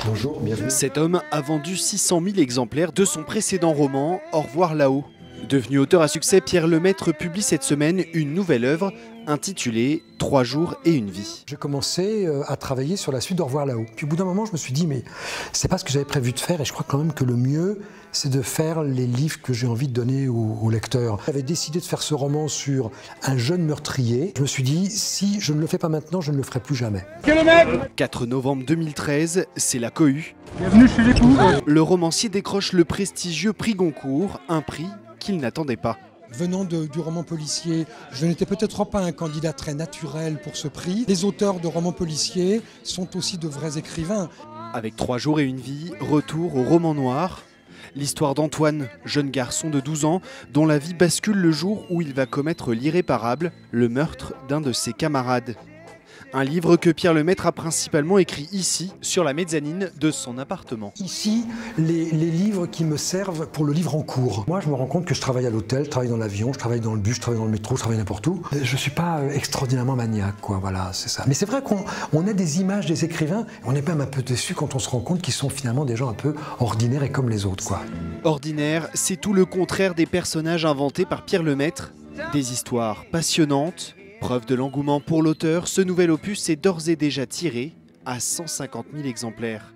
Bonjour, bienvenue. Cet homme a vendu 600 000 exemplaires de son précédent roman Au revoir là-haut. Devenu auteur à succès, Pierre Lemaitre publie cette semaine une nouvelle œuvre intitulée 3 jours et une vie. J'ai commencé à travailler sur la suite d'Au revoir là-haut. Puis au bout d'un moment, je me suis dit, mais c'est pas ce que j'avais prévu de faire et je crois quand même que le mieux, c'est de faire les livres que j'ai envie de donner aux lecteurs. J'avais décidé de faire ce roman sur un jeune meurtrier. Je me suis dit, si je ne le fais pas maintenant, je ne le ferai plus jamais. 4 novembre 2013, c'est la cohue. Bienvenue chez l'époux. Le romancier décroche le prestigieux prix Goncourt, un prix qu'il n'attendait pas. Venant du roman policier, je n'étais peut-être pas un candidat très naturel pour ce prix. Les auteurs de romans policiers sont aussi de vrais écrivains. Avec 3 jours et une vie, retour au roman noir. L'histoire d'Antoine, jeune garçon de 12 ans, dont la vie bascule le jour où il va commettre l'irréparable, le meurtre d'un de ses camarades. Un livre que Pierre Lemaitre a principalement écrit ici, sur la mezzanine de son appartement. Ici, les livres qui me servent pour le livre en cours. Moi, je me rends compte que je travaille à l'hôtel, je travaille dans l'avion, je travaille dans le bus, je travaille dans le métro, je travaille n'importe où. Je ne suis pas extraordinairement maniaque, quoi, voilà, c'est ça. Mais c'est vrai qu'on a des images des écrivains, et on est même un peu déçu quand on se rend compte qu'ils sont finalement des gens un peu ordinaires et comme les autres, quoi. Ordinaire, c'est tout le contraire des personnages inventés par Pierre Lemaitre. Des histoires passionnantes. Preuve de l'engouement pour l'auteur, ce nouvel opus est d'ores et déjà tiré à 150 000 exemplaires.